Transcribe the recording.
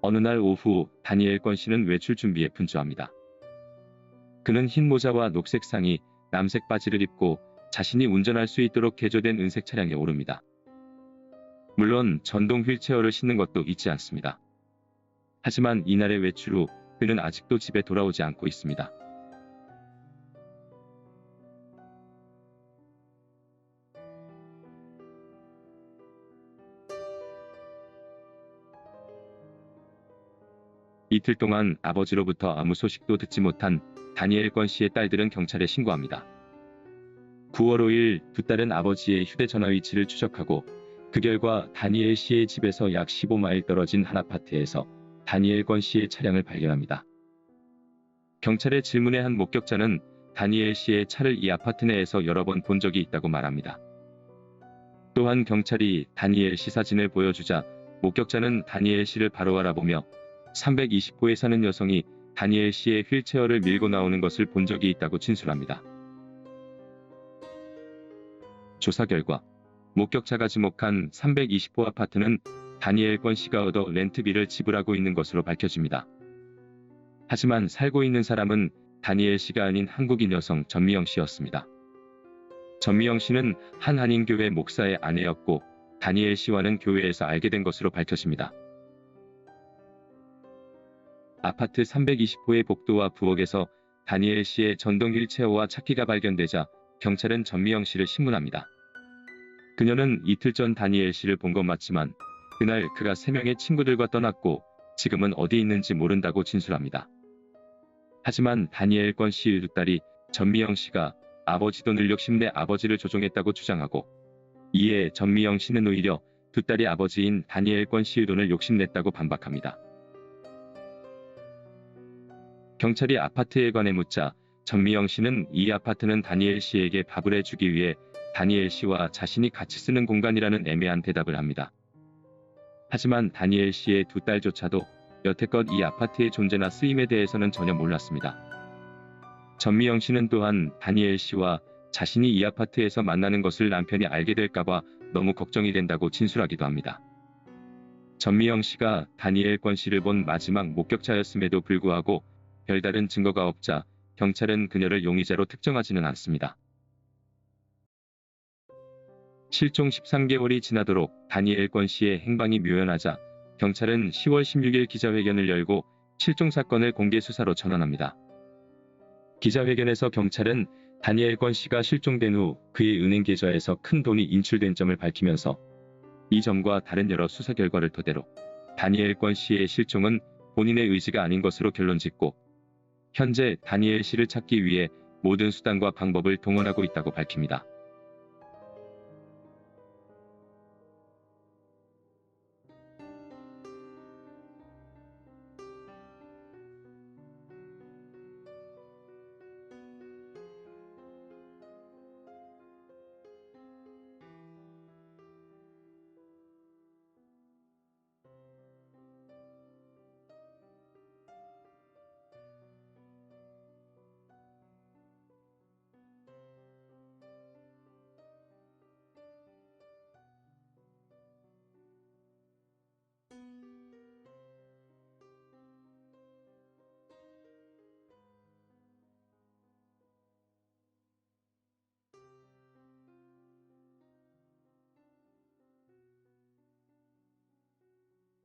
어느 날 오후 다니엘 권 씨는 외출 준비에 분주합니다. 그는 흰 모자와 녹색 상의, 남색 바지를 입고 자신이 운전할 수 있도록 개조된 은색 차량에 오릅니다. 물론 전동 휠체어를 싣는 것도 잊지 않습니다. 하지만 이날의 외출 후 그는 아직도 집에 돌아오지 않고 있습니다. 이틀 동안 아버지로부터 아무 소식도 듣지 못한 다니엘 권 씨의 딸들은 경찰에 신고합니다. 9월 5일 두 딸은 아버지의 휴대전화 위치를 추적하고 그 결과 다니엘 씨의 집에서 약 15마일 떨어진 한 아파트에서 다니엘 권 씨의 차량을 발견합니다. 경찰의 질문에 한 목격자는 다니엘 씨의 차를 이 아파트 내에서 여러 번 본 적이 있다고 말합니다. 또한 경찰이 다니엘 씨 사진을 보여주자 목격자는 다니엘 씨를 바로 알아보며 320호에 사는 여성이 다니엘 씨의 휠체어를 밀고 나오는 것을 본 적이 있다고 진술합니다. 조사 결과 목격자가 지목한 320호 아파트는 다니엘 권 씨가 얻어 렌트비를 지불하고 있는 것으로 밝혀집니다. 하지만 살고 있는 사람은 다니엘 씨가 아닌 한국인 여성 전미영 씨였습니다. 전미영 씨는 한 한인교회 목사의 아내였고 다니엘 씨와는 교회에서 알게 된 것으로 밝혀집니다. 아파트 320호의 복도와 부엌에서 다니엘 씨의 전동 휠체어와 차키가 발견되자 경찰은 전미영 씨를 신문합니다. 그녀는 이틀 전 다니엘 씨를 본 건 맞지만 그날 그가 3명의 친구들과 떠났고 지금은 어디 있는지 모른다고 진술합니다. 하지만 다니엘 권 씨의 두 딸이 전미영 씨가 아버지 돈을 욕심내 아버지를 조종했다고 주장하고 이에 전미영 씨는 오히려 두 딸이 아버지인 다니엘 권 씨의 돈을 욕심냈다고 반박합니다. 경찰이 아파트에 관해 묻자 전미영 씨는 이 아파트는 다니엘 씨에게 밥을 해주기 위해 다니엘 씨와 자신이 같이 쓰는 공간이라는 애매한 대답을 합니다. 하지만 다니엘 씨의 두 딸조차도 여태껏 이 아파트의 존재나 쓰임에 대해서는 전혀 몰랐습니다. 전미영 씨는 또한 다니엘 씨와 자신이 이 아파트에서 만나는 것을 남편이 알게 될까봐 너무 걱정이 된다고 진술하기도 합니다. 전미영 씨가 다니엘 권 씨를 본 마지막 목격자였음에도 불구하고 별다른 증거가 없자 경찰은 그녀를 용의자로 특정하지는 않습니다. 실종 13개월이 지나도록 다니엘 권 씨의 행방이 묘연하자 경찰은 10월 16일 기자회견을 열고 실종 사건을 공개 수사로 전환합니다. 기자회견에서 경찰은 다니엘 권 씨가 실종된 후 그의 은행 계좌에서 큰 돈이 인출된 점을 밝히면서 이 점과 다른 여러 수사 결과를 토대로 다니엘 권 씨의 실종은 본인의 의지가 아닌 것으로 결론짓고 현재 다니엘 씨를 찾기 위해 모든 수단과 방법을 동원하고 있다고 밝힙니다.